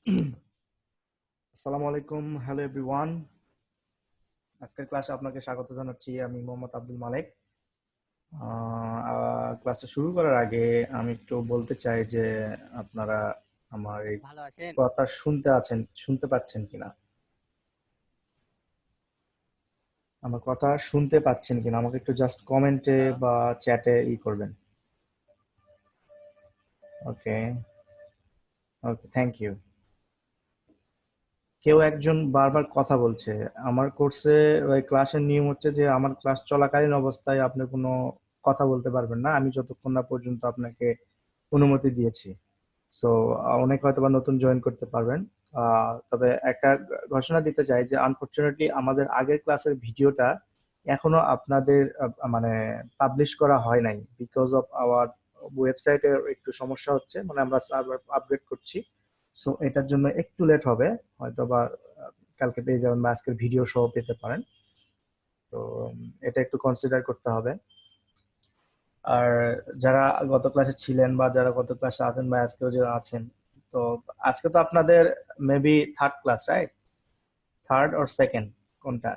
আসসালামু আলাইকুম, hello everyone. আজকের ক্লাসে আপনাকে স্বাগত জানাচ্ছি। আমি মোহাম্মদ আব্দুল মালেক। ক্লাসটা শুরু করার আগে আমি একটু বলতে চাই যে আপনারা আমার এই ভালো আছেন? কথা শুনতে পাচ্ছেন কিনা, আমার কথা শুনতে পাচ্ছেন কিনা, আমাকে একটু জাস্ট কমেন্টে হ্যালো। বা চ্যাটে করবেন। ওকে, ওকে, থ্যাংক ইউ। কেউ একজন বারবার কথা বলছে। আমার কোর্সে ওই ক্লাসের নিয়ম হচ্ছে যে আমার ক্লাস চলাকালীন অবস্থায় আপনি কোনো কথা বলতে পারবেন না, আমি যতক্ষণ না পর্যন্ত আপনাকে অনুমতি দিয়েছি। সো অনেকে হয়তো বা নতুন জয়েন করতে পারবেন। তবে একটা ঘোষণা দিতে চাই যে আনফরচুনেটলি আমাদের আগের ক্লাসের ভিডিওটা এখনো আপনাদের মানে পাবলিশ করা হয় নাই, বিকজ অফ আওয়ার ওয়েবসাইটের একটু সমস্যা হচ্ছে, মানে আমরা সার্ভার আপগ্রেড করছি। সো এটার জন্য একটু লেট হবে, হয়তো বা কালকে পেয়ে যাবেন বা আজকের ভিডিও সহ পেতে পারেন। তো এটা একটু কনসিডার করতে হবে। আর যারা গত ক্লাসে ছিলেন বা যারা গত ক্লাসে আছেন বা আজকেও যারা আছেন, তো আজকে তো আপনাদের maybe third class, right? Third or second, কোনটা?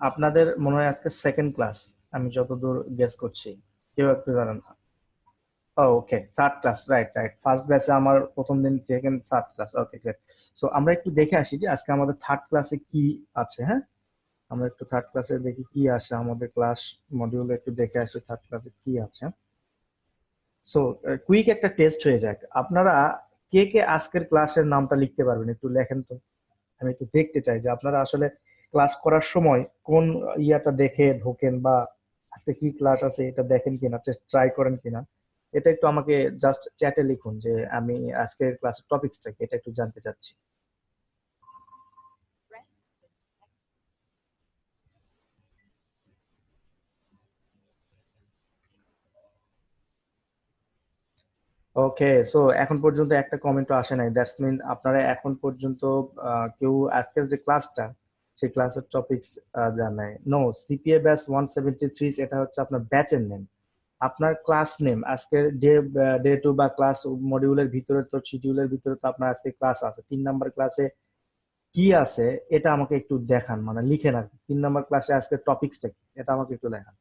আপনাদের মনে হয় আজকে সেকেন্ড ক্লাস, আমি যতদূর গেস করছি। কেউ একটু জানেন না? Okay, third class, right right. First ব্যাচে আমার প্রথম দিন, second third class, okay great. So আমরা একটু দেখে আসি যে আজকে আমাদের থার্ড ক্লাসে কি আছে, হ্যাঁ? আমরা একটু থার্ড ক্লাসে দেখি কি আসে আমাদের ক্লাস মডিউলে, একটু দেখে আসি থার্ড ক্লাসে কি আছে। সো কুইক একটা টেস্ট হয়ে যাক। আপনারা কে কে আজকের ক্লাসের নামটা লিখতে পারবেন? একটু লেখেন তো, আমি একটু দেখতে চাই যে আপনারা আসলে ক্লাস করার সময় কোন ইয়াটা দেখে ঢোকেন, বা আজকে কি ক্লাস আছে এটা দেখেন কিনা, ট্রাই করেন কিনা। এটা একটু আমাকে জাস্ট চ্যাটে লিখুন যে আমি আজকের ক্লাসের টপিকসটা কি, এটা একটু জানতে চাচ্ছি। ওকে, সো এখন পর্যন্ত একটা কমেন্টও আসে নাই, দ্যাটস মিন আপনারা এখন পর্যন্ত কেউ আজকের যে ক্লাসটা, সেই ক্লাসের টপিকস জানায় নো। সিপিএ ব্যাচ 173, এটা হচ্ছে আপনার ব্যাচের নেম, আপনার ক্লাস নেম। আজকের ডে টু বা ক্লাস মডিউলের ভিতরে তো, শিডিউলের ভিতরে তো আপনার আজকে ক্লাস আছে। 3 নাম্বার ক্লাসে কি আছে এটা আমাকে একটু দেখান, মানে লিখেন আর কি। 3 নাম্বার ক্লাসে আজকে টপিকসটা কি, এটা আমাকে একটু দেখান।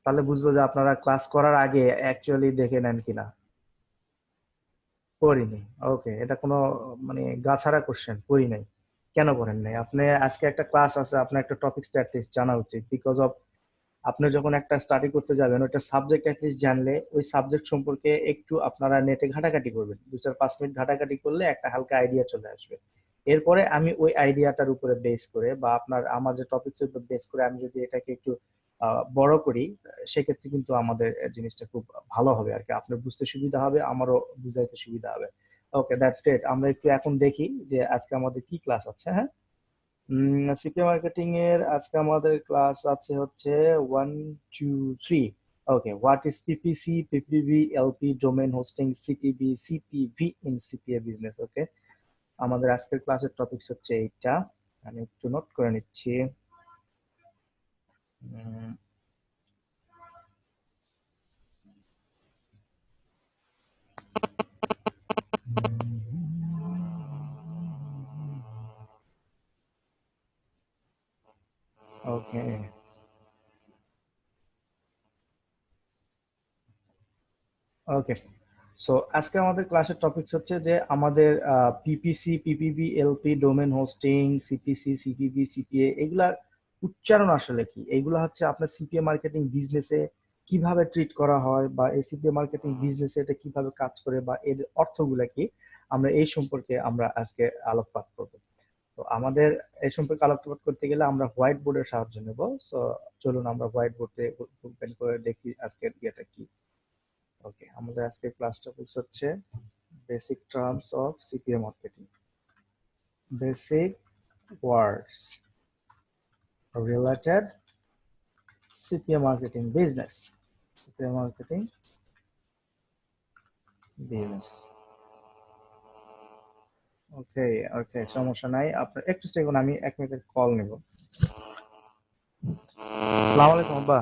তাহলে বুঝবো যে আপনারা ক্লাস করার আগে অ্যাকচুয়ালি দেখে নেন কিনা। করিনি? ওকে, এটা কোনো মানে গাছাড়া কোশ্চেন, করি নাই। কেন করেন নাই আপনি? আজকে একটা ক্লাস আছে, আপনার একটা টপিকসটা অ্যাটলিস্ট জানা উচিত, বিকজ অফ আপনি যখন একটা স্টাডি করতে যাবেন, ওইটা সাবজেক্ট অ্যাটলিস্ট জানলে ওই সাবজেক্ট সম্পর্কে একটু আপনারা নেটে ঘাটাঘাটি করবেন, 2-4-5 মিনিট ঘাটাঘাটি করলে একটা হালকা আইডিয়া চলে আসবে। এরপরে আমি ওই আইডিয়াটার উপরে বেস করে, বা আমার যে টপিকসের উপর বেস করে আমি যদি এটাকে একটু বড় করি, সেক্ষেত্রে কিন্তু আমাদের জিনিসটা খুব ভালো হবে আর কি। আপনার বুঝতে সুবিধা হবে, আমারও বুঝাইতে সুবিধা হবে। ওকে, দ্যাটস গ্রেট। আমরা একটু এখন দেখি যে আজকে আমাদের কি ক্লাস আছে, হ্যাঁ? সিপি মার্কেটিং এর আজকে আমাদের ক্লাস আছে হচ্ছে 1, 2, 3। Okay, what is PPC, PPV, LP, domain hosting, CPB, CPV in CPA business. Okay, আমাদের আজকের ক্লাসের টপিকস হচ্ছে এইটা। আমি একটু নোট করে নিচ্ছি। ওকে, ওকে। সো আজকে আমাদের ক্লাসের টপিকস হচ্ছে যে আমাদের PPC, PPB, LP, domain hosting, CPC, CPB, CPA, এগুলা উচ্চারণ আসলে কি, এগুলা হচ্ছে আপনার সিপিএ মার্কেটিং বিজনেসে কিভাবে ট্রিট করা হয়, বা এই সিপিএ মার্কেটিং বিজনেসে এটা কিভাবে কাজ করে, বা এর অর্থগুলা কি, আমরা এই সম্পর্কে আমরা আজকে আলোকপাত করব। তো আমাদের এই সম্পর্কে আলোকপাত করতে গেলে আমরা হোয়াইট বোর্ডের সাহায্য নেব। সো চলুন আমরা হোয়াইট বোর্ডে ওপেন করে দেখি আজকের ইয়েটা কি। ওকে, আমাদের আজকে ক্লাস টপিকস হচ্ছে basic terms of CPA marketing, basic words related CPA marketing business, CPA marketing business. Okay, okay, সমস্যা নাই, আপনার একটু সেকেন্ড, আমি 1 মিনিটের কল নেব। আসসালামু আলাইকুম আব্বা।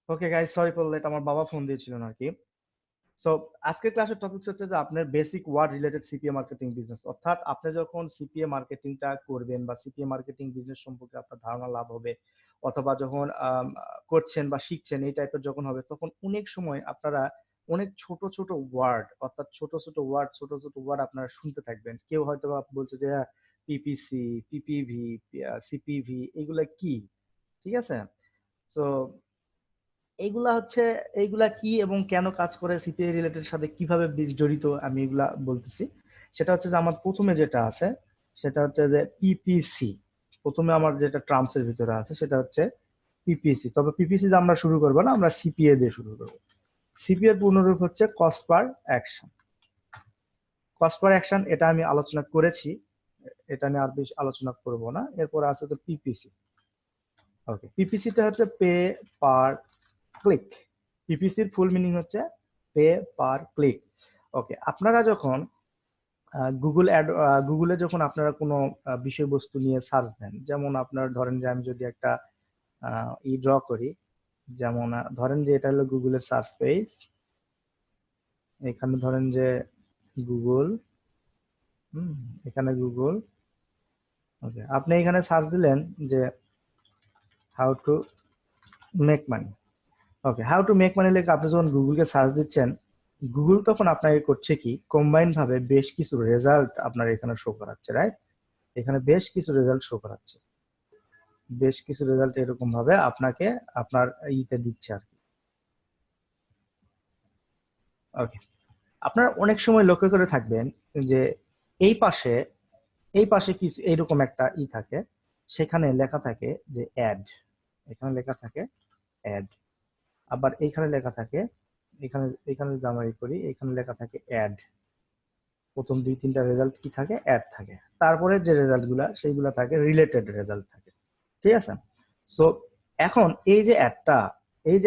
Okay guys, sorry for late, আমার বাবা ফোন দিয়েছিলেন আর কি। সো আজকের ক্লাসের টপিক হচ্ছে যে আপনার basic word related CPA marketing business, অর্থাৎ আপনি যখন সিপিএ মার্কেটিংটা করবেন বা সিপিএ মার্কেটিং বিজনেস সম্পর্কে আপনার ধারণা লাভ হবে, অথবা যখন করছেন বা শিখছেন এই টাইপের যখন হবে, তখন অনেক সময় আপনারা অনেক ছোট ছোট ওয়ার্ড, অর্থাৎ ছোট ছোট ওয়ার্ড আপনারা শুনতে থাকবেন। কেউ হয়তো বা বলছে যে পিপিসি, পিপিভি, সিপিভি, এগুলা কি? ঠিক আছে। তো এইগুলা কি এবং কেন কাজ করে, সিপিআই রিলেটেড সাথে কিভাবে জড়িত, আমি এগুলা বলতেছি। সেটা হচ্ছে যে আমার প্রথমে যেটা আছে সেটা হচ্ছে যে পিপিসি। প্রথমে আমার যেটা টার্মস এর ভিতরে আছে সেটা হচ্ছে পিপিসি। তবে পিপিসি দিয়ে আমরা শুরু করবো না, আমরা সিপিএ দিয়ে শুরু করবো। সিপিএ এর পূর্ণরূপ হচ্ছে cost per action. Cost per action এটা আমি আলোচনা করেছি, এটা নিয়ে আর বেশি আলোচনা করব না। এরপর আছে তো পিপিসি। ওকে, পিপিসিটা হচ্ছে পে পার ক্লিক। পিপিসির ফুল মিনিং হচ্ছে পে পার ক্লিক। ওকে, আপনারা যখন গুগলে যখন আপনারা কোনো বিষয়বস্তু নিয়ে সার্চ দেন, যেমন আপনার ধরেন যে আমি যদি একটা ড্র করি, যেমন ধরেন যে এটা হলো গুগলের সার্চ পেজ। এখানে ধরেন যে গুগল, হুম, এখানে গুগল। ওকে, আপনি এখানে সার্চ দিলেন যে how to make money. Okay, how to make মানি লিখে আপনি যখন গুগলকে সার্চ দিচ্ছেন, গুগল তখন আপনাকে করছে কি, কম্বাইন ভাবে বেশ কিছু রেজাল্ট আপনার এখানে শো করাচ্ছে, রাইট? এখানে বেশ কিছু রেজাল্ট শো করাচ্ছে, বেশ কিছু রেজাল্ট এরকম ভাবে আপনাকে আপনার ইতে দিচ্ছে আর কি। ওকে, আপনার অনেক সময় লক্ষ্য করে থাকবেন যে এই পাশে, এই পাশে কিছু এইরকম একটা থাকে, সেখানে লেখা থাকে যে অ্যাড। এখানে লেখা থাকে অ্যাড। আবার এইখানে লেখা থাকে, এখানে এখানে যদি আমরা করি, এখানে লেখা থাকে অ্যাড। প্রথম দুই তিনটা রেজাল্ট কি থাকে, অ্যাড থাকে। তারপরে যে রেজাল্ট গুলা সেইগুলা থাকে রিলেটেড রেজাল্ট থাকে। ঠিক আছে। সো এখন এই যে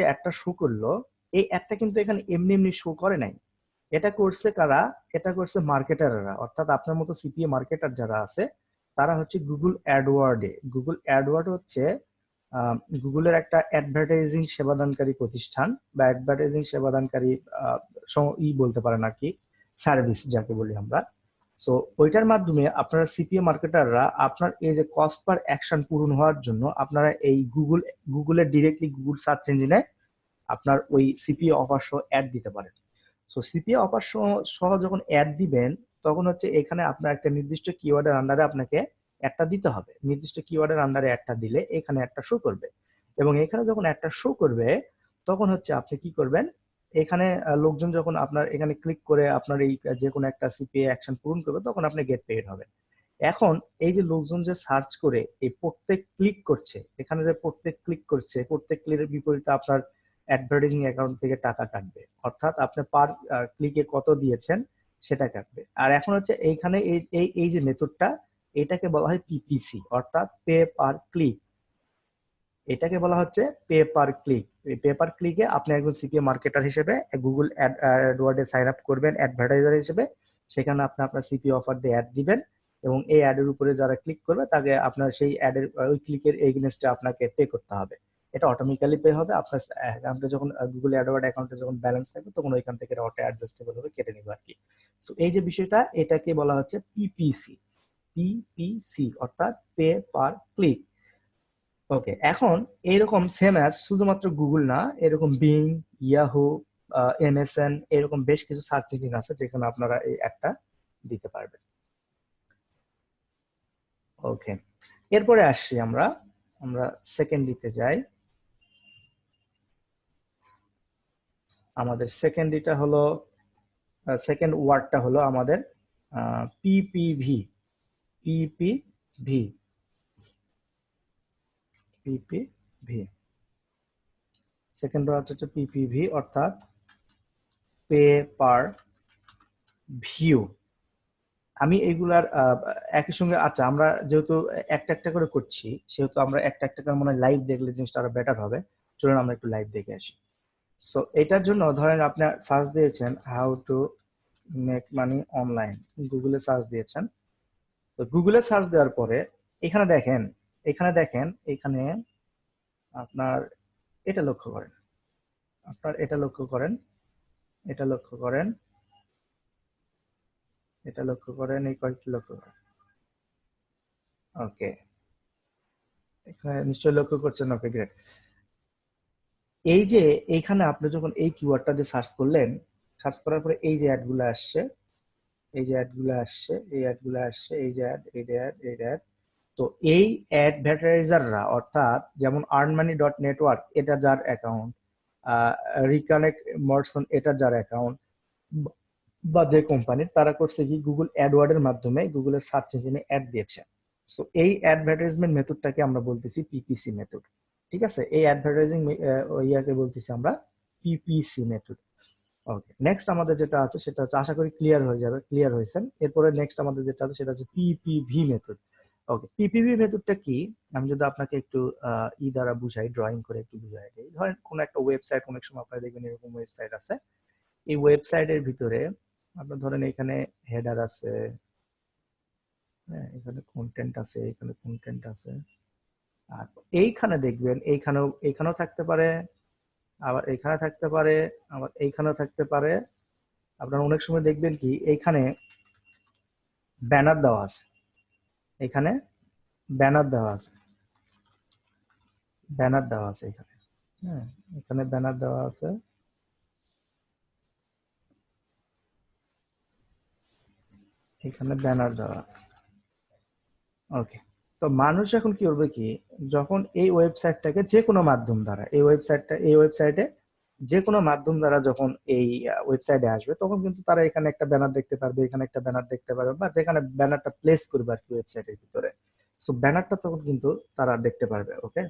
অ্যাডটা শো করলো, এই অ্যাডটা কিন্তু এখানে এমনি এমনি শো করে নাই। এটা করছে কারা? এটা করছে মার্কেটাররা, অর্থাৎ আপনার মতো সিপিএ মার্কেটার যারা আছে তারা হচ্ছে গুগল অ্যাডওয়ার্ডে। গুগল অ্যাডওয়ার্ড হচ্ছে গুগলের একটা অ্যাডভার্টাইজিং সেবাদানকারী প্রতিষ্ঠান বা অ্যাডভার্টাইজিং সেবাদানকারী বলতে পারেন আর কি, সার্ভিস যাকে বলি আমরা। সো ওইটার মাধ্যমে আপনারা সিপিএ মার্কেটাররা আপনার এই যে কস্ট পার অ্যাকশন পূরণ হওয়ার জন্য আপনারা এই গুগলের ডিরেক্টলি গুগল সার্চ ইঞ্জিনে আপনার ওই সিপিএ অফার সহ অ্যাড দিতে পারেন। সো সিপিএ অফার সহ যখন অ্যাড দিবেন, তখন হচ্ছে এখানে আপনার একটা নির্দিষ্ট কিওয়ার্ডের আন্ডারে আপনাকে একটা দিতে হবে। নির্দিষ্ট কিওয়ার্ডের আন্ডারে একটা দিলে এখানে একটা শো করবে, এবং এখানে যখন একটা শো করবে তখন হচ্ছে আপনি কি করবেন, এখানে লোকজন যখন আপনার এখানে ক্লিক করে আপনার এই যে কোনো একটা সিপিএ অ্যাকশন পূরণ করবে, তখন আপনি গেট পেইড হবেন। এখন এই যে লোকজন যে সার্চ করে এই প্রত্যেক ক্লিক করছে, এখানে যে প্রত্যেক ক্লিক করছে, প্রত্যেক ক্লিকের বিপরীতে আপনার অ্যাডভার্টাইজিং অ্যাকাউন্ট থেকে টাকা কাটবে, অর্থাৎ আপনি পার ক্লিকে কত দিয়েছেন সেটা কাটবে। আর এখন হচ্ছে এইখানে এই এই এই যে মেথডটা, এটাকে বলা হয় পিপিসি, অর্থাৎ পে পার ক্লিক। এটাকে বলা হচ্ছে পে পার ক্লিক। এই পে পার ক্লিকে আপনি একজন সিপিএ মার্কেটার হিসেবে গুগল অ্যাডওয়ার্ডে সাইন আপ করবেন অ্যাডভার্টাইজার হিসেবে। সেখানে আপনি আপনার সিপিএ অফার দিয়ে অ্যাড দিবেন, এবং এই অ্যাডের উপরে যারা ক্লিক করবে তাকে আপনার সেই অ্যাডের ওই ক্লিকের এগেনস্টে আপনাকে পে করতে হবে। এটা অটোমেটিক্যালি পে হবে আপনার অ্যাকাউন্টে, যখন গুগল অ্যাডওয়ার্ড অ্যাকাউন্টে যখন ব্যালেন্স থাকবে তখন ওইখান থেকে অটো অ্যাডজাস্টেবল হবে, কেটে নিবে আর কি। সো এই যে বিষয়টা, এটাকে বলা হচ্ছে পিপিসি। পিপিসি অর্থাৎ পে পার ক্লিক। ওকে, এখন এইরকম সেম অ্যাজ শুধুমাত্র গুগল না, এরকম বিং, ইয়াহু, এমএসএন, এরকম বেশ কিছু সার্চ ইঞ্জিন আছে যেখানে আপনারা এই অ্যাডটা দিতে পারবেন। ওকে, এরপরে আসছি আমরা আমরা সেকেন্ড দিতে যাই। আমাদের সেকেন্ডটা হলো, সেকেন্ড ওয়ার্ডটা হলো আমাদের PPV. PPV, PPV. Second word হচ্ছে পিপিভি, অর্থাৎ পে পার ভিউ। আমি এগুলার একই সঙ্গে, আচ্ছা আমরা যেহেতু একটা একটা করে করছি, সেহেতু আমরা একটা একটা করে মনে হয় লাইভ দেখলে জিনিসটা আরো বেটার হবে। চলুন আমরা একটু লাইভ দেখে আসি। সো এটার জন্য ধরেন আপনি সার্চ দিয়েছেন how to make money online, গুগলে সার্চ দিয়েছেন। তো গুগলে সার্চ দেওয়ার পরে এখানে দেখেন, এখানে আপনার এটা লক্ষ্য করেন, আপনার এটা লক্ষ্য করেন, এটা লক্ষ্য করেন, এটা লক্ষ্য করেন, এই কয়েকটি লক্ষ্য করেন। ওকে, এখানে নিশ্চয়ই লক্ষ্য করছেন। ওকে, গ্রেট। এই যে এইখানে আপনি যখন এই কিওয়ার্ডটা দিয়ে সার্চ করলেন, সার্চ করার পরে এই যে অ্যাডগুলো আসছে, এই যে অ্যাডগুলো আসছে, এই অ্যাডগুলো আসছে, এই যে অ্যাড, এই অ্যাড, এই অ্যাড। তো এই অ্যাডভার্টাইজাররা, অর্থাৎ যেমন আর্নমানি.নেটওয়ার্ক, এটা যার অ্যাকাউন্ট, রিকানেক্ট মরসন, এটা যার অ্যাকাউন্ট, বা যে কোম্পানির, তারা করছে কি গুগল অ্যাডওয়ার্ডের মাধ্যমে গুগলের সার্চ ইঞ্জিনে অ্যাড দিয়েছে। সো এই অ্যাডভার্টাইজমেন্ট মেথডটাকে আমরা বলতেছি পিপিসি মেথড। ঠিক আছে, এই অ্যাডভার্টাইজিং ইয়াকে বলতেছি আমরা পিপিসি মেথড। ওকে, নেক্সট আমাদের যেটা আছে সেটা হচ্ছে, আশা করি ক্লিয়ার হয়ে যাবে, ক্লিয়ার হয়েছেন। এরপরে নেক্সট আমাদের যেটা আছে সেটা হচ্ছে পিপিভি মেথড। ওকে, পিপিভি মেথডটা কি, আমি যদি আপনাকে একটু দ্বারা বুঝাই, ড্রয়িং করে একটু বুঝাই দিই। ধরেন কোন একটা ওয়েবসাইট, অনেক সময় আপনারা দেখবেন এরকম ওয়েবসাইট আছে। এই ওয়েবসাইটের ভিতরে আপনার ধরেন এখানে হেডার আছে, হ্যাঁ, এখানে কন্টেন্ট আছে, এখানে কন্টেন্ট আছে। আর এইখানে দেখবেন, এইখানেও থাকতে পারে, আবার এইখানে থাকতে পারে, আবার এইখানেও থাকতে পারে। আপনারা অনেক সময় দেখবেন কি এইখানে ব্যানার দেওয়া আছে, এখানে ব্যানার দেওয়া আছে, ব্যানার দেওয়া আছে এখানে। হ্যাঁ, এখানে ব্যানার দেওয়া আছে, এখানে ব্যানার দেওয়া। ওকে, তো মানুষ এখন কি করবে কি, যখন এই ওয়েবসাইটটাকে যে কোনো মাধ্যম দ্বারা, এই ওয়েবসাইটে যে কোনো মাধ্যম দ্বারা যখন এই ওয়েবসাইটে আসবে, তখন কিন্তু তারা এখানে একটা ব্যানার দেখতে পারবে, এখানে একটা ব্যানার দেখতে পারবে, বা যেখানে ব্যানারটা প্লেস করবে আর কি ওয়েবসাইটের ভিতরে। সো ব্যানারটা তখন কিন্তু তারা দেখতে পারবে। ওকে,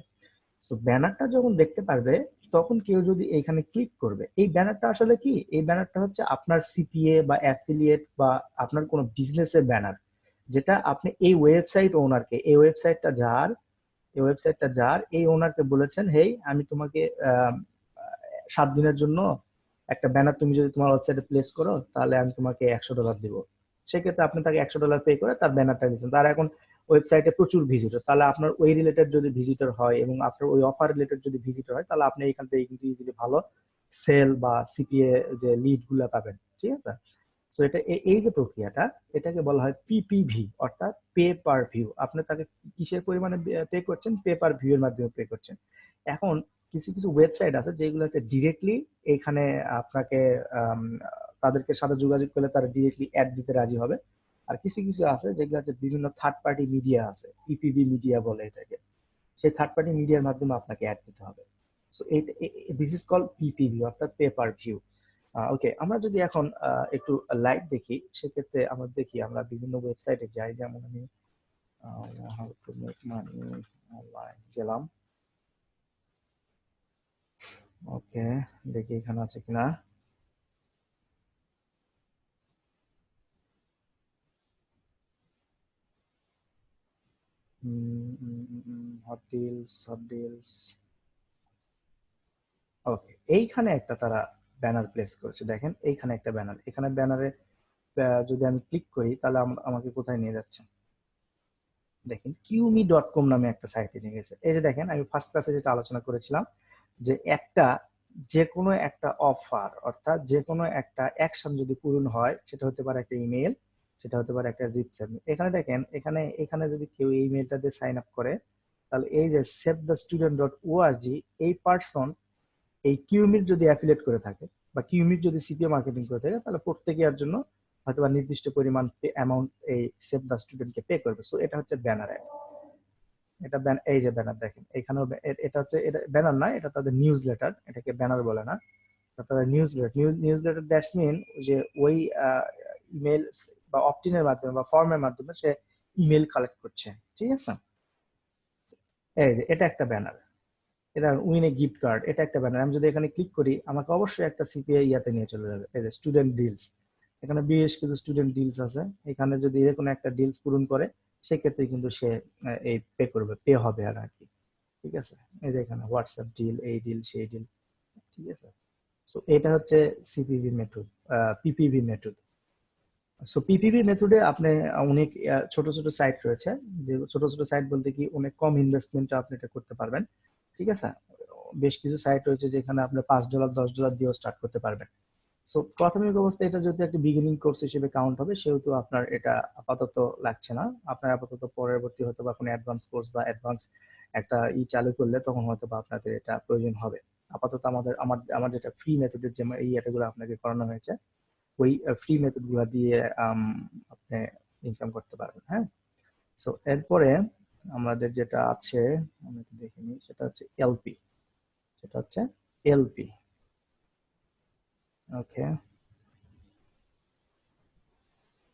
সো ব্যানারটা যখন দেখতে পারবে, তখন কেউ যদি এখানে ক্লিক করবে, এই ব্যানারটা আসলে কি, এই ব্যানারটা হচ্ছে আপনার সিপিএ বা অ্যাফিলিয়েট বা আপনার কোনো বিজনেসের ব্যানার, যেটা আপনি এই ওয়েবসাইট ওনারকে, এই ওয়েবসাইটটা যার এই ওনারকে বলেছেন, হেই আমি তোমাকে 7 দিনের জন্য একটা ব্যানার তুমি যদি তোমার ওয়েবসাইটে প্লেস করো, তাহলে আমি তোমাকে $100 দিব। সেক্ষেত্রে আপনি তাকে $100 পে করে তার ব্যানারটা দিচ্ছেন। তার এখন ওয়েবসাইটে প্রচুর ভিজিটর, তাহলে আপনার ওই রিলেটেড যদি ভিজিটর হয় এবং আপনার ওই অফার রিলেটেড যদি ভিজিটর হয়, তাহলে আপনি এখান থেকে কিন্তু ইজিলি ভালো সেল বা সিপিএ যে লিড গুলা পাবেন। ঠিক আছে, সো এটা এই যে প্রক্রিয়াটা, এটাকে বলা হয় পিপিভি, অর্থাৎ পে পার ভিউ। আপনি তাকে কিসের পরিমাণে পে করছেন, পে পার ভিউ এর মাধ্যমে পে করছেন। এখন কিছু কিছু ওয়েবসাইট আছে যেগুলো হচ্ছে ডিরেক্টলি এখানে আপনাকে আম, তাদেরকে সাথে যোগাযোগ করলে তারা ডিরেক্টলি অ্যাড দিতে রাজি হবে। আর কিছু কিছু আছে যেগুলো হচ্ছে বিভিন্ন থার্ড পার্টি মিডিয়া আছে, পিপিভি মিডিয়া বলে এটাকে, সেই থার্ড পার্টি মিডিয়ার মাধ্যমে আপনাকে অ্যাড দিতে হবে। So this is call PPV, অর্থাৎ পে পার ভিউ। ওকে, আমরা যদি এখন একটু লাইভ দেখি, সেক্ষেত্রে আমরা দেখি, আমরা বিভিন্ন ওয়েবসাইটে যাই, যেমন আমি how to make money online গেলাম। ওকে, দেখি এখানে আছে কিনা। Hot deals, hot deals. Okay, এইখানে একটা তারা ব্যানার প্লেস করেছে, দেখেন এইখানে একটা ব্যানার, এখানে ব্যানারে যদি আমি ক্লিক করি, তাহলে আমাকে কোথায় নিয়ে যাচ্ছে, দেখেন কিউমি.কম নামে একটা সাইটে নিয়ে গেছে। এই যে দেখেন, আমি ফার্স্ট ক্লাসে যেটা আলোচনা করেছিলাম, যে যে কোনো একটা অফার, অর্থাৎ যে কোনো একটা অ্যাকশন যদি পূরণ হয়, সেটা হতে পারে একটা ইমেল, সেটা হতে পারে একটা জিপ সাবমিট। এখানে দেখেন, এখানে এখানে যদি কেউ এই ইমেলটা দিয়ে সাইন আপ করে, তাহলে এই যে save-the-student.org, এই পার্সন এই কিউমির যদি অ্যাফিলিয়েট করে থাকে বা কিউমির যদি সিপিএ মার্কেটিং করে থাকে, তাহলে প্রত্যেকে এর জন্য হয়তো বা নির্দিষ্ট পরিমাণ অ্যামাউন্ট এই সেভ দ্য স্টুডেন্টকে পে করবে। সো এটা হচ্ছে ব্যানার অ্যাড। এটা এই যে ব্যানার দেখেন, এখানেও এটা হচ্ছে, এটা ব্যানার না, এটা তাদের নিউজ লেটার, এটাকে ব্যানার বলে না, তাদের newsletter. Newsletter that's mean যে ওই ইমেল বা অপটিনের মাধ্যমে বা ফর্মের মাধ্যমে সে ইমেল কালেক্ট করছে। ঠিক আছে, এই যে এটা একটা ব্যানার, এটা উইন এ গিফট কার্ড, এটা একটা ব্যানার। আমি যদি এখানে ক্লিক করি, আমাকে অবশ্যই একটা সিপিআই ইয়াতে নিয়ে চলে যাবে, এই যে স্টুডেন্ট ডিলস। এখানে বেশ কিছু স্টুডেন্ট ডিলস আছে, এখানে যদি যে কোনো একটা ডিলস পূরণ করে, সেক্ষেত্রে কিন্তু সে এই পে করবে, পে হবে আর কি। ঠিক আছে, এই যে এখানে হোয়াটসঅ্যাপ ডিল, এই ডিল সেই ডিল। ঠিক আছে, সো এটা হচ্ছে CPV method, PPV method. So PPV মেথডে আপনি অনেক ছোট ছোট সাইট রয়েছে, যে ছোট ছোট সাইট বলতে কি অনেক কম ইনভেস্টমেন্টে আপনি এটা করতে পারবেন। ঠিক আছে, বেশ কিছু সাইট রয়েছে যেখানে আপনি $5 $10 দিয়েও স্টার্ট করতে পারবেন। সো প্রাথমিক অবস্থায় এটা যদি একটা বিগিনিং কোর্স হিসেবে কাউন্ট হবে, সেহেতু আপনার এটা আপাতত লাগছে না। আপনার আপাতত পরবর্তী হয়তো বা কোনো অ্যাডভান্স কোর্স বা অ্যাডভান্স একটা চালু করলে তখন হয়তো বা আপনাদের এটা প্রয়োজন হবে। আপাতত আমার যেটা ফ্রি মেথডের যে এটাগুলো আপনাকে করানো হয়েছে, ওই ফ্রি মেথড গুলা দিয়ে আপনি ইনকাম করতে পারবেন। হ্যাঁ, সো এরপরে আমাদের যেটা আছে আমরা একটু দেখে নিই, সেটা হচ্ছে এলপি। সেটা হচ্ছে এলপি। ওকে,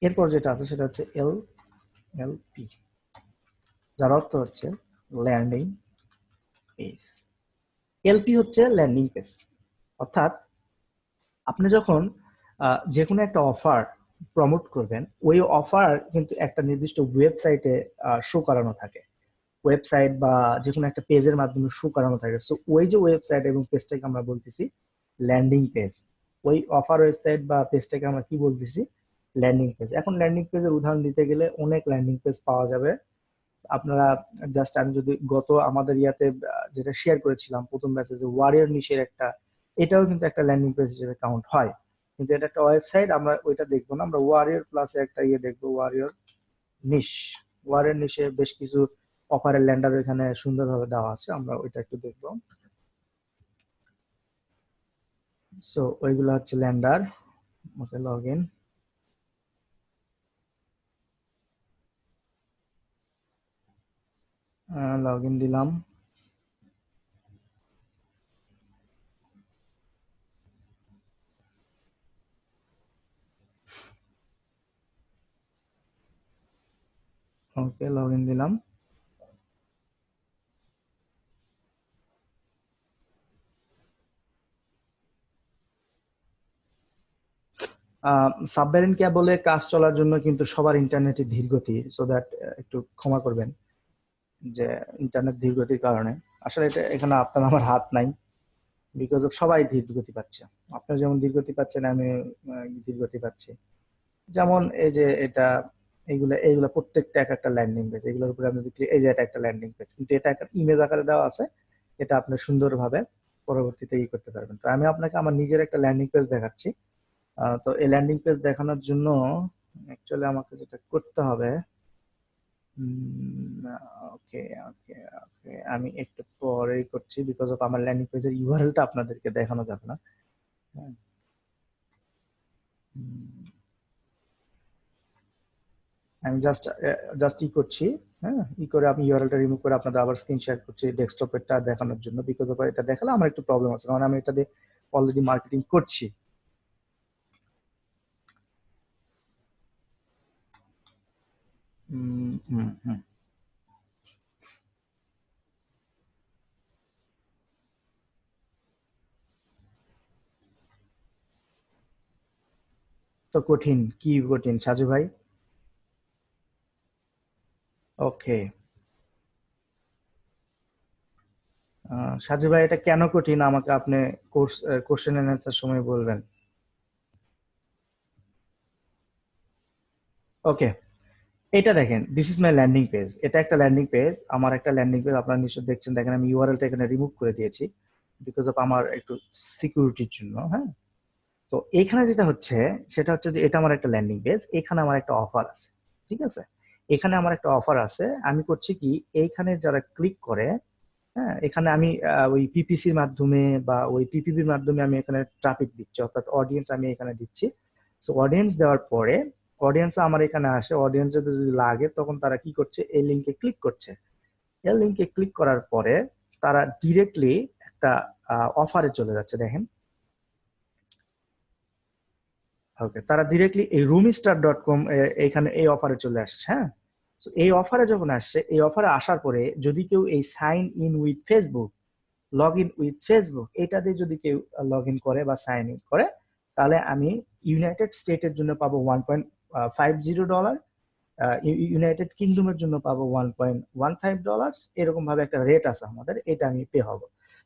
এরপর যেটা আছে সেটা হচ্ছে এলপি, যার অর্থ হচ্ছে ল্যান্ডিং পেজ। এলপি হচ্ছে ল্যান্ডিং পেজ, অর্থাৎ আপনি যখন যে কোনো একটা অফার প্রমোট করবেন, ওই অফার কিন্তু একটা নির্দিষ্ট ওয়েবসাইটে শো করানো থাকে, ওয়েবসাইট বা যে কোনো একটা পেজের মাধ্যমে শো করানো থাকে। সো ওই যে ওয়েবসাইট এবং পেজটাকে আমরা বলতেছি ল্যান্ডিং পেজ। ওই অফার ওয়েবসাইট বা পেজটাকে আমরা কি বলতেছি? Landing page. এখন ল্যান্ডিং পেজের উদাহরণ দিতে গেলে অনেক ল্যান্ডিং পেজ পাওয়া যাবে। আপনারা জাস্ট, আমি যদি গত আমাদের ইয়াতে যেটা শেয়ার করেছিলাম প্রথম ব্যাচে, যে ওয়ারিয়র নিশের একটা, এটাও কিন্তু একটা ল্যান্ডিং পেজ হিসেবে কাউন্ট হয়, কিন্তু এটা একটা ওয়েবসাইট। আমরা ওইটা দেখবো না, আমরা ওয়ারিয়র প্লাসে একটা দেখবো, ওয়ারিয়র নিশ। ওয়ারিয়র নিশে বেশ কিছু অফারের ল্যান্ডার এখানে সুন্দরভাবে দেওয়া আছে, আমরা ওইটা একটু দেখবো। সো ওইগুলো হচ্ছে lander. Okay, log in, log in দিলাম। ওকে, লগ ইন দিলাম। সাবমেরিন কেবলে কাজ চলার জন্য কিন্তু সবার ইন্টারনেটে ধীর গতি, সো দ্যাট একটু ক্ষমা করবেন যে ইন্টারনেট ধীর গতির কারণে। আসলে এটা এখানে আপনার আমার হাত নাই, বিকজ অফ সবাই ধীর গতি পাচ্ছে। আপনি যেমন ধীর গতি পাচ্ছেন, আমি ধীর গতি পাচ্ছি। যেমন এই যে এটা, এইগুলা এইগুলা প্রত্যেকটা এক একটা ল্যান্ডিং পেজ, এগুলোর উপরে আপনি এই যে এটা একটা ল্যান্ডিং পেজ, কিন্তু এটা একটা ইমেজ আকারে দেওয়া আছে। এটা আপনি সুন্দরভাবে পরবর্তীতে করতে পারবেন। তো আমি আপনাকে আমার নিজের একটা ল্যান্ডিং পেজ দেখাচ্ছি। তো এই ল্যান্ডিং পেজ দেখানোর জন্য অ্যাকচুয়ালি আমাকে যেটা করতে হবে, ওকে ওকে ওকে, আমি একটু পরেই করছি, বিকজ অফ আমার ল্যান্ডিং পেজের ইউআরএলটা আপনাদেরকে দেখানো যাবে না। হ্যাঁ, আমি জাস্ট জাস্ট করছি। হ্যাঁ, করে আমি ইউআরএলটা রিমুভ করে আপনাদের আবার স্ক্রিন শেয়ার করছি ডেস্কটপেরটা দেখানোর জন্য, বিকজ অফ এটা দেখালে আমার একটু প্রবলেম আছে, কারণ আমি এটা দিয়ে অলরেডি মার্কেটিং করছি। হুম হুম হুম। তো কঠিন কি কঠিন সাজু ভাই? ওকে, সাজু ভাই এটা কেন কঠিন আমাকে আপনি কোশ্চেন এন্ড অ্যান্সার সময় বলবেন। ওকে, এটা দেখেন, this is my landing page. এটা একটা ল্যান্ডিং পেজ, আমার একটা ল্যান্ডিং পেজ আপনারা নিশ্চয়ই দেখছেন। দেখেন আমি ইউআরএলটা এখানে রিমুভ করে দিয়েছি, বিকজ অফ আমার একটু সিকিউরিটির জন্য। হ্যাঁ, তো এখানে যেটা হচ্ছে সেটা হচ্ছে যে এটা আমার একটা ল্যান্ডিং পেজ, এখানে আমার একটা অফার আছে। ঠিক আছে, এখানে আমার একটা অফার আছে। আমি করছি কি, এইখানে যারা ক্লিক করে, হ্যাঁ, এখানে আমি ওই পিপিসির মাধ্যমে বা ওই পিপিপির মাধ্যমে আমি এখানে ট্রাফিক দিচ্ছি, অর্থাৎ অডিয়েন্স আমি এখানে দিচ্ছি। সো অডিয়েন্স দেওয়ার পরে অডিয়েন্স আমার এখানে আসে, অডিয়েন্স যদি লাগে তখন তারা কি করছে, এই লিঙ্কে ক্লিক করছে। এই লিঙ্কে ক্লিক করার পরে তারা ডিরেক্টলি একটা অফারে চলে যাচ্ছে। দেখেন, ওকে, তারা ডিরেক্টলি এই roomstar.com এইখানে এই অফারে চলে আসছে। হ্যাঁ, তো এই অফারে যখন আসছে, এই অফারে আসার পরে যদি কেউ এই sign in with Facebook, log in with Facebook, এটা দিয়ে যদি কেউ লগ ইন করে বা সাইন ইন করে, তাহলে আমি ইউনাইটেড স্টেটের জন্য পাবো $1.50, ইউনাইটেড কিংডমের জন্য পাবো $1.15। এরকম ভাবে একটা রেট আছে আমাদের, এটা আমি পে হব।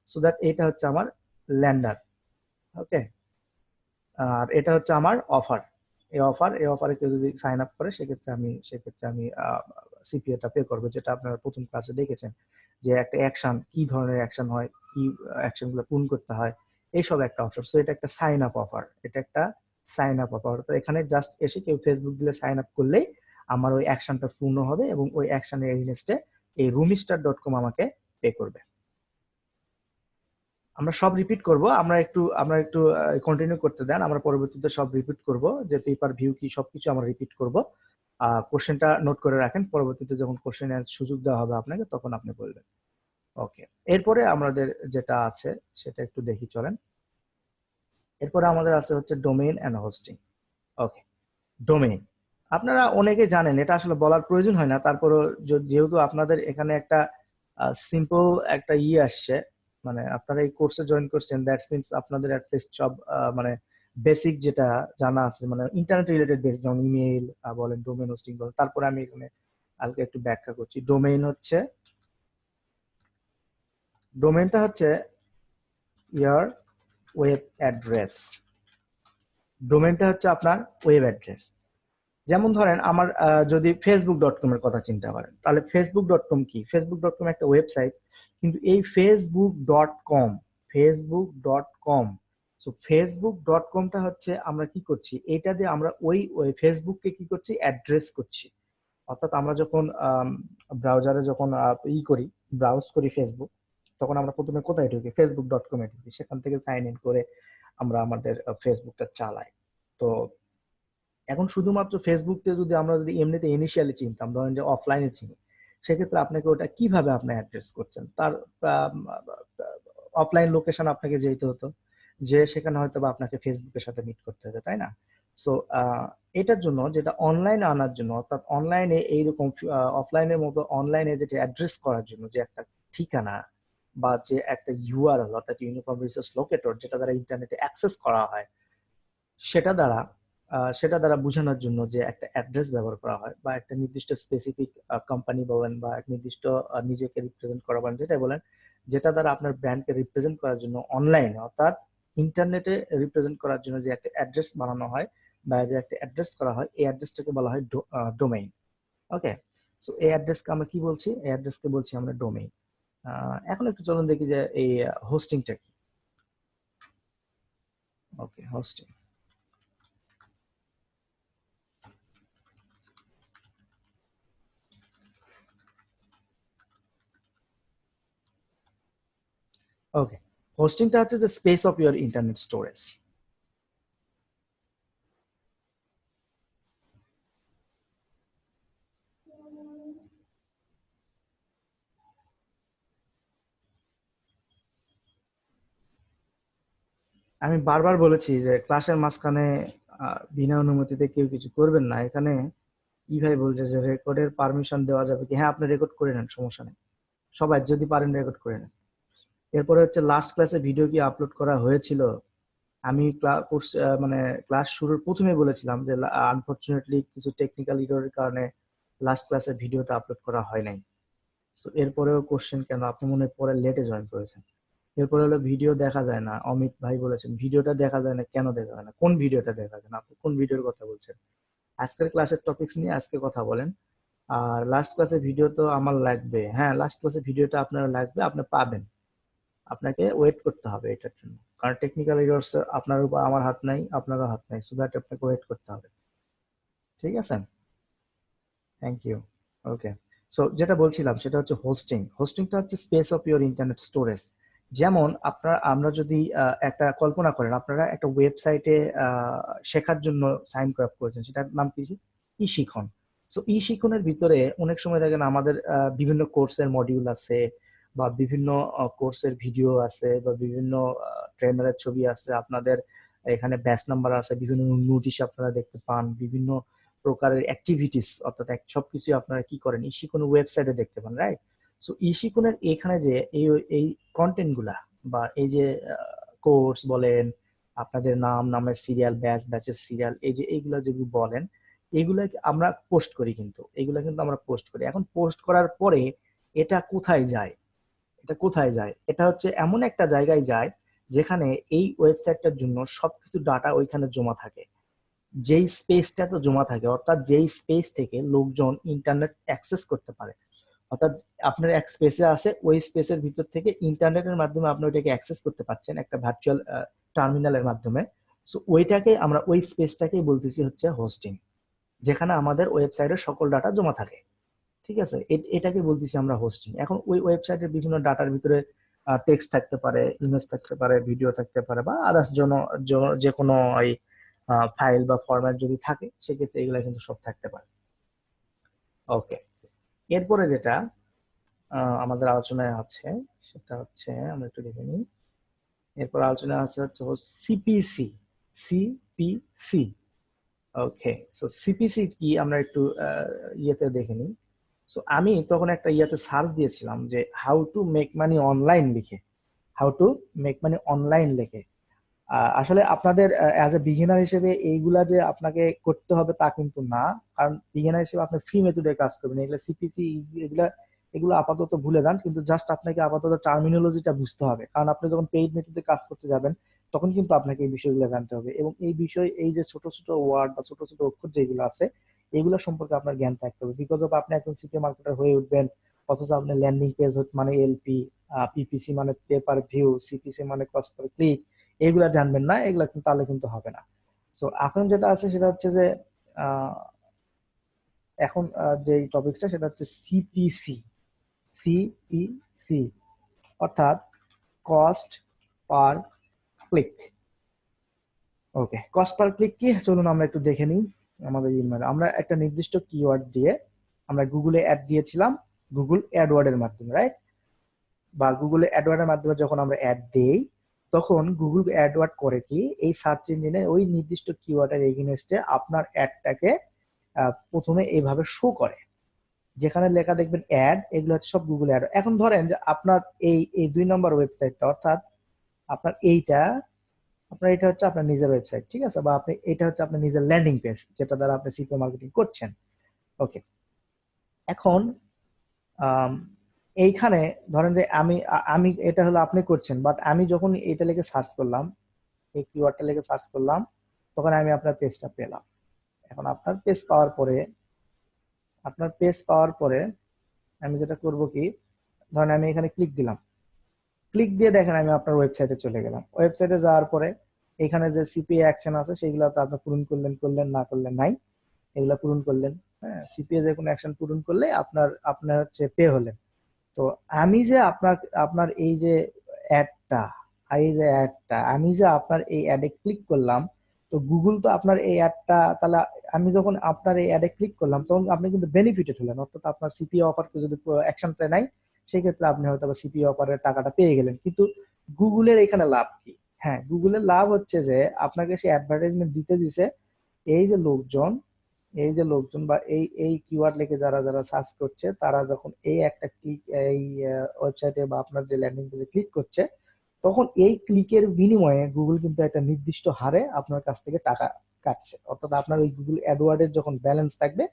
সো দ্যাট এটা হচ্ছে আমার ল্যান্ডার। ওকে, আর এটা হচ্ছে আমার অফার। এই অফারে কেউ যদি সাইন আপ করে, সেক্ষেত্রে আমি সিপিএটা পে করবে, যেটা আপনারা প্রথম ক্লাসে দেখেছেন যে একটা অ্যাকশন কি ধরনের অ্যাকশন হয়, কি অ্যাকশন গুলো পূরণ করতে হয়, এইসব একটা অফার। সো এটা একটা সাইন আপ অফার, এটা একটা সাইন আপ অফার। তো এখানে জাস্ট এসে কেউ ফেসবুক দিলে সাইন আপ করলেই আমার ওই অ্যাকশনটা পূর্ণ হবে এবং ওই অ্যাকশনের এগেইনস্টে এই রুমিস্টার.কম আমাকে পে করবে। আমরা সব রিপিট করব, আমরা একটু কন্টিনিউ করতে দেন, আমরা পরবর্তীতে সব রিপিট করব, যে পেপার ভিউ কি সবকিছু আমরা রিপিট করব। কোশ্চেনটা নোট করে রাখেন, পরবর্তীতে যখন কোশ্চেনের সুযোগ দেওয়া হবে আপনাকে তখন আপনি বলবেন। ওকে, এরপরে আমাদের যেটা আছে সেটা একটু দেখি চলেন। এরপরে আমাদের আছে হচ্ছে domain and hosting. Okay, domain আপনারা অনেকে জানেন, এটা আসলে বলার প্রয়োজন হয় না, তারপরও যেহেতু আপনাদের এখানে একটা সিম্পল একটা আসছে, মানে আপনারা এই কোর্সে জয়েন করছেন, দ্যাটস মিনস আপনাদের অ্যাটলিস্ট সব মানে বেসিক যেটা জানা আছে, মানে ইন্টারনেট রিলেটেড বেসিক, যেমন ইমেইল বলেন, ডোমেইন হোস্টিং বলেন। তারপরে আমি এখানে হালকা একটু ব্যাখ্যা করছি। ডোমেইনটা হচ্ছে ইয়ার ওয়েব অ্যাড্রেস। ডোমেইনটা হচ্ছে আপনার ওয়েব অ্যাড্রেস। যেমন ধরেন আমার যদি ফেসবুক.কম এর কথা চিন্তা করেন, তাহলে ফেসবুক.কম কি? ফেসবুক.কম একটা ওয়েবসাইট, কিন্তু এই ফেসবুক.কম সো ফেসবুক.কমটা হচ্ছে আমরা কি করছি, এটা দিয়ে আমরা ওই ফেসবুককে কি করছি, অ্যাড্রেস করছি। অর্থাৎ আমরা যখন ব্রাউজারে যখন ব্রাউজ করি ফেসবুক, তখন আমরা প্রথমে কোথায় ঢুকি? ফেসবুক.কম এ ঢুকি, সেখান থেকে সাইন ইন করে আমরা আমাদের ফেসবুকটা চালাই। তো এখন শুধুমাত্র ফেসবুকতে যদি আমরা যদি এমনিতে ইনিশিয়ালি চিনতাম, ধরেন যে অফলাইনে চিনি, সেক্ষেত্রে আপনাকে ওটা কিভাবে আপনি অ্যাড্রেস করছেন, তার অফলাইন লোকেশন আপনাকে যেতে হতো, যে সেখানে হয়তো বা আপনাকে ফেসবুকের সাথে মিট করতে হবে, তাই না? সো এটার জন্য যেটা অনলাইনে আনার জন্য, অর্থাৎ অনলাইনে এইরকম অফলাইনের মতো অনলাইনে যেটা অ্যাড্রেস করার জন্য যে একটা ঠিকানা বা যে একটা ইউআরএল, অর্থাৎ ইউনিফর্ম রিসোর্স লোকেটর, যেটা দ্বারা ইন্টারনেটে অ্যাক্সেস করা হয়, সেটা দ্বারা সেটা দ্বারা বোঝানোর জন্য যে একটা অ্যাড্রেস ব্যবহার করা হয়, বা একটা নির্দিষ্ট স্পেসিফিক কোম্পানি বলেন বা এক নির্দিষ্ট নিজেকে রিপ্রেজেন্ট করা বলেন, যেটা বলেন, যেটা দ্বারা আপনার ব্র্যান্ডকে রিপ্রেজেন্ট করার জন্য অনলাইনে, অর্থাৎ ইন্টারনেটে রিপ্রেজেন্ট করার জন্য যে একটা অ্যাড্রেস বানানো হয় বা যে একটা অ্যাড্রেস করা হয়, এই অ্যাড্রেসটাকে বলা হয় ডোমেইন। ওকে, সো এই অ্যাড্রেসকে আমরা কি বলছি? এই অ্যাড্রেসকে বলছি আমরা ডোমেইন। এখন একটু চলুন দেখি যে এই হোস্টিংটা কি। ওকে, হোস্টিং। ওকে, হোস্টিংটা হচ্ছে যে space of your internet storage. আমি বারবার বলেছি যে ক্লাসের মাঝখানে বিনা অনুমতিতে কেউ কিছু করবেন না। এখানে ই ভাই বলছে যে রেকর্ডের পারমিশন দেওয়া যাবে কি? হ্যাঁ, আপনি রেকর্ড করে নেন, সমস্যা নেই, সবাই যদি পারেন রেকর্ড করে নেন। এরপরে হচ্ছে লাস্ট ক্লাসে ভিডিও কি আপলোড করা হয়েছিল? আমি কোর্স মানে ক্লাস শুরুর প্রথমে বলেছিলাম যে আনফরচুনেটলি কিছু টেকনিক্যাল ইররের কারণে লাস্ট ক্লাসে ভিডিওটা আপলোড করা হয় নাই। তো এরপরেও কোশ্চেন কেন? আপনি মনে হয় পরে লেটে জয়েন করেছেন। এরপরে হলো ভিডিও দেখা যায় না, অমিত ভাই বলেছেন ভিডিওটা দেখা যায় না, কেন দেখা যায় না? কোন ভিডিওটা দেখা যায় না? আপনি কোন ভিডিওর কথা বলছেন? আজকের ক্লাসের টপিকস নিয়ে আজকে কথা বলেন। আর লাস্ট ক্লাসে ভিডিও তো আমার লাগবে, হ্যাঁ লাস্ট ক্লাসে ভিডিওটা আপনার লাগবে, আপনি পাবেন, আপনাকে ওয়েট করতে হবে এটার জন্য, কারণ টেকনিক্যাল ইরর্স আপনার উপর আমার হাত নাই, আপনারও হাত নাই, সো দ্যাট আপনাকে ওয়েট করতে হবে। ঠিক আছে, থ্যাংক ইউ। ওকে, সো যেটা বলছিলাম সেটা হচ্ছে হোস্টিং। হোস্টিংটা হচ্ছে space of your internet storage. যেমন আমরা যদি একটা কল্পনা করেন, আপনারা একটা ওয়েবসাইটে শেখার জন্য সাইন আপ করেছেন, সেটার নাম কি? ই শিখন। সো ই শিখনের ভিতরে অনেক সময় দেখেন আমাদের বিভিন্ন কোর্সের মডিউল আছে, বা বিভিন্ন কোর্সের ভিডিও আছে, বা বিভিন্ন ট্রেনারের ছবি আছে, আপনাদের এখানে ব্যাচ নাম্বার আছে, বিভিন্ন নোটিশ আপনারা দেখতে পান, বিভিন্ন প্রকারের অ্যাক্টিভিটিস, অর্থাৎ সবকিছু আপনারা কি করেন ইশিকোন ওয়েবসাইটে দেখতে পান, রাইট? সো ইশিকোনের এখানে যে এই এই কন্টেন্ট গুলা, বা এই যে কোর্স বলেন, আপনাদের নামের সিরিয়াল, ব্যাচের সিরিয়াল, এই যে এইগুলা যেগুলো বলেন, এগুলা আমরা পোস্ট করি, কিন্তু এগুলা কিন্তু আমরা পোস্ট করি। এখন পোস্ট করার পরে এটা কোথায় যায়? এটা হচ্ছে এমন একটা জায়গায় যায় যেখানে এই ওয়েবসাইটটার জন্য সবকিছু ডাটা ওইখানে জমা থাকে। যেই স্পেসটা তো জমা থাকে, অর্থাৎ যেই স্পেস থেকে লোকজন ইন্টারনেট অ্যাক্সেস করতে পারে, অর্থাৎ আপনার এক স্পেসে আছে, ওই স্পেসের ভিতর থেকে ইন্টারনেটের মাধ্যমে আপনি ওইটাকে অ্যাক্সেস করতে পারছেন একটা ভার্চুয়াল টার্মিনালের মাধ্যমে। সো ওইটাকে আমরা, ওই স্পেসটাকেই বলতেছি হচ্ছে হোস্টিং, যেখানে আমাদের ওয়েবসাইটের সকল ডাটা জমা থাকে। ঠিক আছে, এটাকে বলতেছি আমরা হোস্টিং। এখন ওই ওয়েবসাইটের বিভিন্ন ডাটার ভিতরে টেক্সট থাকতে পারে, ইমেজ থাকতে পারে, ভিডিও থাকতে পারে, বা আদার্স যে কোনো এই ফাইল বা ফরম্যাট যদি থাকে, সেক্ষেত্রে এগুলো কিন্তু সব থাকতে পারে। ওকে, এরপরে যেটা আমাদের আলোচনায় আছে সেটা হচ্ছে, আমরা একটু দেখে নিই। এরপর আলোচনা আছে হচ্ছে সিপিসি। সিপিসি, ওকে। সো সিপিসি কি আমরা একটু ইয়েতে দেখে নিই। সো আমি তখন একটা ইয়াতে সার্চ দিয়েছিলাম যে how to make money online লিখে, how to make money online লিখে। আসলে আপনাদের অ্যাজ এ বিগিনার হিসেবে এইগুলা যে আপনাকে করতে হবে তা কিন্তু না, কারণ বিগিনার হিসেবে আপনি ফ্রি মেথডে কাজ করবেন। এগুলো সিপিসি, এগুলা এগুলো আপাতত ভুলে যান, কিন্তু জাস্ট আপনাকে আপাতত টার্মিনোলজিটা বুঝতে হবে, কারণ আপনি যখন পেইড মেথডে কাজ করতে যাবেন তখন কিন্তু আপনাকে এই বিষয়গুলো জানতে হবে, এবং এই বিষয়, এই যে ছোট ছোট ওয়ার্ড বা ছোট ছোট অক্ষর যেগুলো আছে, এগুলো সম্পর্কে আপনার জ্ঞান থাকতে হবে। বিকজ অফ আপনি এখন সিপি মার্কেটার হয়ে উঠবেন, অথচ আপনি ল্যান্ডিং পেজ মানে এলপি, পিপিসি মানে পে পার ভিউ, সিপিসি মানে কস্ট পার ক্লিক, এগুলা জানবেন না, এগুলা কিন্তু তাহলে কিন্তু হবে না। সো এখন যেটা আছে সেটা হচ্ছে যে আহ, এখন যে টপিকটা সেটা হচ্ছে সিপিসি। সিপিসি অর্থাৎ কস্ট পার ক্লিক। ওকে, কস্ট পার ক্লিক কি, চলুন আমরা একটু দেখে নিই। আমাদের ইমেল, আমরা একটা নির্দিষ্ট কিওয়ার্ড দিয়ে আমরা গুগলে অ্যাড দিয়েছিলাম, গুগল অ্যাডওয়ার্ডের মাধ্যমে, রাইট? বা গুগলে অ্যাডওয়ার্ডের মাধ্যমে যখন আমরা অ্যাড দেই, তখন গুগল অ্যাডওয়ার্ড করে কি, এই সার্চ ইঞ্জিনে ওই নির্দিষ্ট কিওয়ার্ডের এগেইনস্টে আপনার অ্যাডটাকে প্রথমে এইভাবে শো করে, যেখানে লেখা দেখবেন অ্যাড, এগুলো হচ্ছে সব গুগল অ্যাড। এখন ধরেন যে আপনার এই এই 2 নম্বর ওয়েবসাইটটা, অর্থাৎ আপনার এইটা, আপনার এটা হচ্ছে আপনার নিজের ওয়েবসাইট, ঠিক আছে, বা আপনি এটা হচ্ছে আপনার নিজের ল্যান্ডিং পেজ, যেটা দ্বারা আপনি সিপিও মার্কেটিং করছেন। ওকে, এখন আম, এইখানে ধরেন যে আমি এটা হলো আপনি করছেন, বাট আমি যখন এটা লিখে সার্চ করলাম, এই কিওয়ার্ডটা লিখে সার্চ করলাম, তখন আমি আপনার পেজটা পেলাম। এখন আপনার পেজ পাওয়ার পরে, আপনার পেজ পাওয়ার পরে আমি যেটা করব কি, ধরেন আমি এখানে ক্লিক দিলাম, ক্লিক দিয়ে দেখেন আমি আপনার ওয়েবসাইটে চলে গেলাম। ওয়েবসাইটে যাওয়ার পরে এখানে যে সিপিএ অ্যাকশন আছে সেগুলো তো আপনি পূরণ করলেন, করলেন, না করলেন নাই, এগুলা পূরণ করলেন। হ্যাঁ, সিপিএ যে কোনো অ্যাকশন পূরণ করলে আপনার আপনার হচ্ছে পে হলেন। তো আমি যে আপনার, আপনার এই যে অ্যাডটা, আমি যে আপনার এই অ্যাডে ক্লিক করলাম, তো গুগল তো আপনার এই অ্যাডটা, তাহলে আমি যখন আপনার এই অ্যাডে ক্লিক করলাম তখন আপনি কিন্তু বেনিফিটেড হলেন, অর্থাৎ আপনার সিপিও অফারকে যদি অ্যাকশনটা নাই, সেই ক্ষেত্রে আপনি হয়তো সিপিও অফারের টাকাটা পেয়ে গেলেন। কিন্তু গুগলের এখানে লাভ কি? হ্যাঁ, গুগলের লাভ হচ্ছে যে আপনাকে সে অ্যাডভার্টাইজমেন্ট দিতে দিছে, এই যে লোকজন, এই যে লোকজন বা এই এই কিওয়ার্ড লিখে যারা যারা সার্চ করছে, তারা যখন এই একটা ক্লিক, এই ওয়েবসাইটে বা আপনার যে ল্যান্ডিং পেজে ক্লিক করছে, তখন এই ক্লিকের বিনিময়ে গুগল কিন্তু একটা নির্দিষ্ট হারে আপনার কাছ থেকে টাকা কাটছে, অর্থাৎ আপনার ওই গুগল অ্যাডওয়ার্ডের যখন ব্যালেন্স থাকবে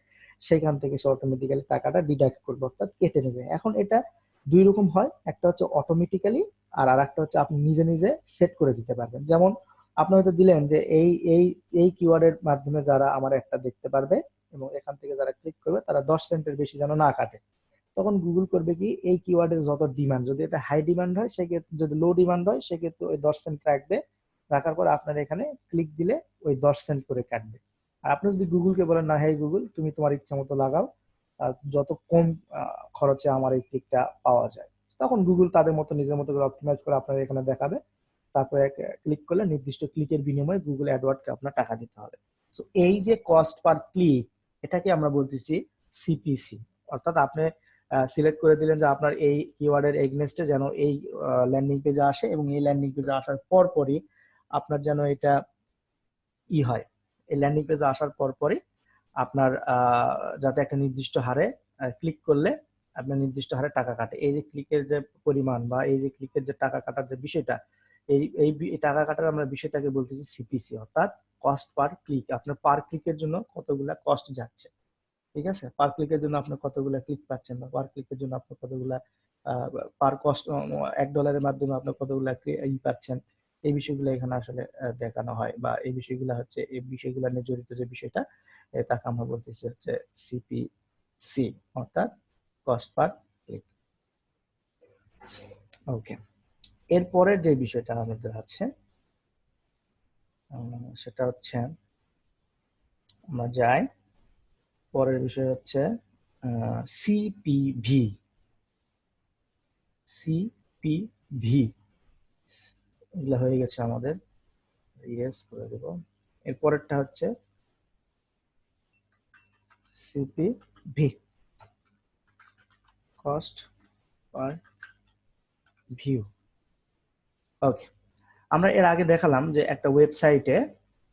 সেখান থেকে সে অটোমেটিক্যালি টাকাটা ডিডাক্ট করবে, অর্থাৎ কেটে নেবে। এখন এটা 2 রকম হয়, একটা হচ্ছে অটোমেটিক্যালি, আর আরেকটা হচ্ছে আপনি নিজে নিজে সেট করে দিতে পারবেন। যেমন আপনি হয়তো দিলেন যে এই এই এই কিওয়ার্ডের মাধ্যমে যারা আমার একটা দেখতে পারবে এবং এখান থেকে যারা ক্লিক করবে তারা 10 সেন্টের বেশি যেন না কাটে। তখন গুগল করবে কি, এই কিওয়ার্ডের যত ডিমান্ড, যদি এটা হাই ডিমান্ড হয় সেক্ষেত্রে, যদি লো ডিমান্ড হয় সেক্ষেত্রে ওই 10 সেন্ট রাখবে, রাখার পর আপনার এখানে ক্লিক দিলে ওই 10 সেন্ট করে কাটবে। আর আপনি যদি গুগলকে বলেন না, হ্যাঁ গুগল তুমি তোমার ইচ্ছা মতো লাগাও, যত কম খরচে আমার এই ক্লিকটা পাওয়া যায়, তখন গুগল তাদের মতো নিজের মতো করে অপটিমাইজ করে আপনার এখানে দেখাবে। তারপরে ক্লিক করলে নির্দিষ্ট ক্লিকের বিনিময়ে গুগল অ্যাডওয়ার্ডকে আপনার টাকা দিতে হবে। সো এই যে কস্ট পার ক্লিক, এটাকে আমরা বলতেছি সিপিসি। অর্থাৎ আপনি সিলেক্ট করে দিলেন যে আপনার এই কিওয়ার্ডের এগনেস্টে যেন এই ল্যান্ডিং পেজে আসে, এবং এই ল্যান্ডিং পেজে আসার পরপরই আপনার যেন এটা হয়, এই ল্যান্ডিং পেজে আসার পরপরই আপনার যাতে একটা নির্দিষ্ট হারে ক্লিক করলে আপনার নির্দিষ্ট হারে টাকা কাটে। এই যে ক্লিকের যে পরিমাণ বা এই যে ক্লিকের যে টাকা কাটার যে বিষয়টা, এই টাকা কাটার আমরা বিষয়টাকে বলতেছি সিপিসি, অর্থাৎ কস্ট পার ক্লিক। আপনার পার ক্লিকের জন্য কতগুলা কস্ট যাচ্ছে, ঠিক আছে, পার ক্লিকের জন্য আপনি কতগুলা ক্লিক পাচ্ছেন, বা পার ক্লিকের জন্য আপনি কতগুলা পার কস্ট $1 মাধ্যমে আপনি কতগুলা ই পাচ্ছেন, এই বিষয়গুলো এখানে আসলে দেখানো হয়, বা এই বিষয়গুলো হচ্ছে এই বিষয়গুলো নিয়ে জড়িত যে বিষয়টা, তাকে আমরা বলতেছি হচ্ছে সিপিসি, অর্থাৎ কস্ট পার ক্লিক। ওকে, এরপরের যে বিষয়টা আমাদের আছে সেটা হচ্ছে, আমরা যাই, পরের বিষয় হচ্ছে সিপিভি। সিপিভি এগুলো হয়ে গেছে আমাদের, ইয়েস করে দেব। এরপরেরটা হচ্ছে সিপিভি, কস্ট পার ভিউ। ওকে, আমরা এর আগে দেখালাম যে একটা ওয়েবসাইটে,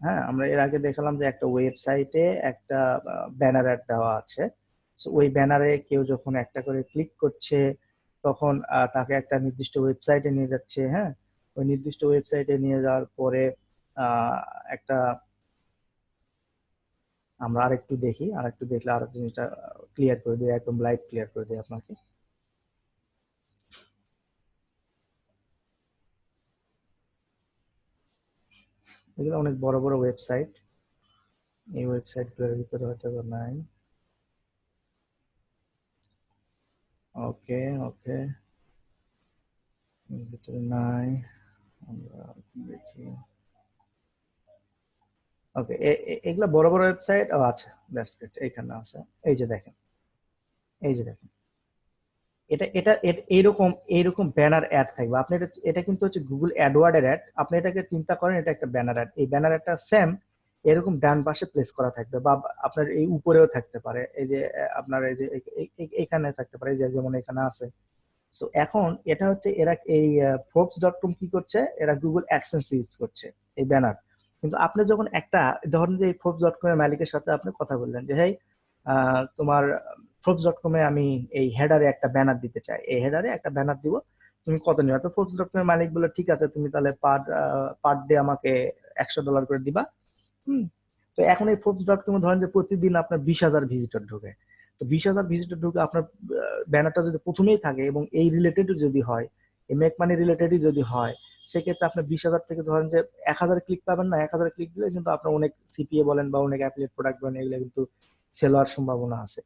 হ্যাঁ আমরা এর আগে দেখালাম যে একটা ওয়েবসাইটে একটা ব্যানার অ্যাড দেওয়া আছে। So, ওই ব্যানারে কেউ যখন একটা করে ক্লিক করছে, তখন তাকে একটা নির্দিষ্ট ওয়েবসাইটে নিয়ে যাচ্ছে। হ্যাঁ, ওই নির্দিষ্ট ওয়েবসাইটে নিয়ে যাওয়ার পরে একটা, আমরা আরেকটু দেখি, আরেকটু দেখলে আরো জিনিসটা ক্লিয়ার করে দিই, একদম লাইভ ক্লিয়ার করে দিই আপনাকে। এগুলো অনেক বড় বড় ওয়েবসাইট, এই ওয়েবসাইট গুলোর ভিতরে হয়তো বা নাই। ওকে ওকে, এর ভিতরে নাই, আমরা দেখি। ওকে, এগুলা বড় বড় ওয়েবসাইট আছে, দ্যাটস ইট, এইখানে আছে। এই যে দেখেন, এই যে দেখেন, এটা এটা এইরকম এইরকম ব্যানার অ্যাড থাকবে। আপনি এটা এটা কিন্তু হচ্ছে গুগল অ্যাডওয়ার্ড এর অ্যাড। আপনি এটাকে চিন্তা করেন এটা একটা ব্যানার অ্যাড। এই ব্যানার অ্যাডটা সেম এরকম ডান পাশে প্লেস করা থাকবে, বা আপনার এই উপরেও থাকতে পারে, এই যে আপনার এই যে এখানে থাকতে পারে, এই যে যেমন এখানে আছে। সো এখন এটা হচ্ছে এরা এই forbes.com কি করছে, এরা গুগল অ্যাডসেন্স ইউজ করছে এই ব্যানার। কিন্তু আপনি যখন একটা, ধরেন যে এই forbes.com এর মালিকের সাথে আপনি কথা বললেন যে হেই, তোমার forbes.com এ আমি এই হেডারে একটা ব্যানার দিতে চাই, এই হেডারে একটা ব্যানার দিব, তুমি কত নিবা? তো forbes.com এর মালিক বলে ঠিক আছে, তুমি তাহলে পার ডে আমাকে $100 করে দিবা। হুম। তো এখন এই forbes.com ধরেন যে প্রতিদিন আপনার 20,000 ভিজিটর ঢোকে। তো 20,000 ভিজিটর ঢুকে আপনার ব্যানারটা যদি প্রথমেই থাকে এবং এই রিলেটেড যদি হয়, এই মেক মানি রিলেটেডই যদি হয়, সেক্ষেত্রে আপনার 20,000 থেকে ধরেন যে 1,000 ক্লিক পাবেন না, 1,000 ক্লিক দিলে কিন্তু আপনার অনেক সিপিএ বলেন বা অনেক অ্যাফিলিয়েট প্রোডাক্ট বলেন, এগুলো কিন্তু সেল হওয়ার সম্ভাবনা আছে।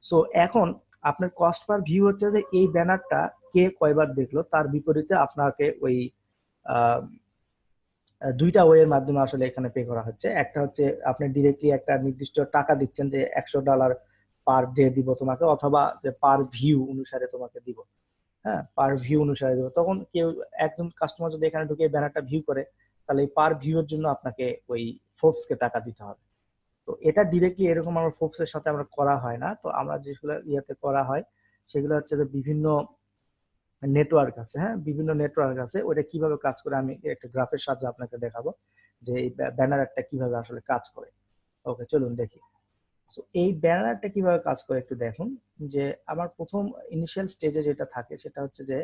সো এখন আপনার কস্ট পার ভিউ হচ্ছে যে এই ব্যানারটা কে কয়বার দেখলো, তার বিপরীতে আপনাকে ওই দুইটা ওয়ে এর মাধ্যমে আসলে এখানে পে করা হচ্ছে। একটা হচ্ছে আপনি ডিরেক্টলি একটা নির্দিষ্ট টাকা দিচ্ছেন যে $100 পার ডে দিব তোমাকে, অথবা যে পার ভিউ অনুসারে তোমাকে দিব। হ্যাঁ, পার ভিউ অনুসারে দিব। তখন কেউ, একজন কাস্টমার যদি এখানে ঢুকে ব্যানারটা ভিউ করে, তাহলে এই পার ভিউ এর জন্য আপনাকে ওই ফোর্বস কে টাকা দিতে হবে। তো এটা ডিরেক্টলি এরকম আমরা ফোর্বস এর সাথে আমরা করা হয় না। তো আমরা যেগুলো ইয়েতে করা হয়, সেগুলো হচ্ছে যে বিভিন্ন নেটওয়ার্ক আছে। হ্যাঁ, বিভিন্ন নেটওয়ার্ক আছে, ওটা কিভাবে কাজ করে আমি একটা গ্রাফের সাহায্যে আপনাকে দেখাবো যে এই ব্যানার একটা কিভাবে আসলে কাজ করে। ওকে, চলুন দেখি। তো এই ব্যানারটা কিভাবে কাজ করে একটু দেখুন। যে আমার প্রথম ইনিশিয়াল স্টেজে যেটা থাকে সেটা হচ্ছে যে,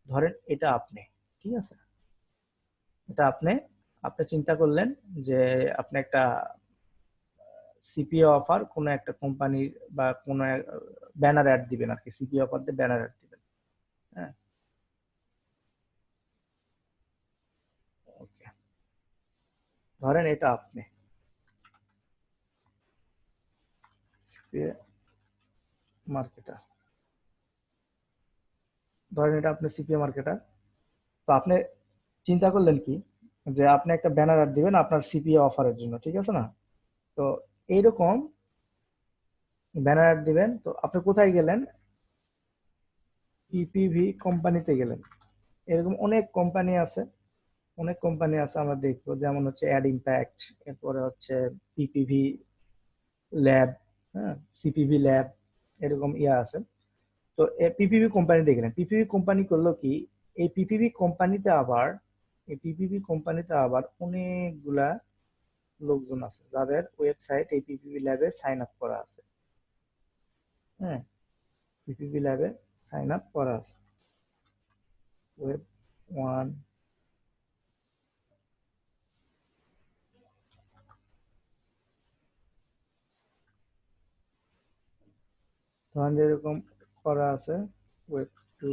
ধরেন এটা আপনি, ঠিক আছে, এটা আপনি, আপনি চিন্তা করলেন যে আপনি একটা সিপিএ অফার কোন একটা কোম্পানির বা কোন ব্যানার অ্যাড দিবেন আর কি, সিপিএ অফার দিয়ে ব্যানার অ্যাড দিবেন। হ্যাঁ, ওকে, ধরেন এটা আপনি মার্কেটার, ধরেন এটা আপনি সিপিএ মার্কেটার। তো আপনি চিন্তা করলেন কি, যে আপনি একটা ব্যানার অ্যাড দিবেন আপনার সিপিএ অফারের জন্য, ঠিক আছে না? তো এইরকম ব্যানার অ্যাড দিবেন, তো আপনি কোথায় গেলেন? পিপিভি কোম্পানিতে গেলেন। এরকম অনেক কোম্পানি আছে, অনেক কোম্পানি আছে আমরা দেখবো, যেমন হচ্ছে অ্যাড ইম্প্যাক্ট, এরপরে হচ্ছে পিপিভি ল্যাব, হ্যাঁ, সিপিভি ল্যাব, এরকম ইয়া আছে। তো পিপিভি কোম্পানিতে গেলেন, পিপিভি কোম্পানি করলো কি, এই পিপিভি কোম্পানিতে আবার, এই পিপিভি কোম্পানিতে আবার অনেকগুলা লোকজন আছে যাদের ওয়েবসাইট এই পিপিভি ল্যাবে সাইন আপ করা আছে। হ্যাঁ, পিপিভি ল্যাবে সাইন আপ করা আছে। ওয়েব ওয়ান, ধরেন যে এরকম করা আছে, ওয়েব টু,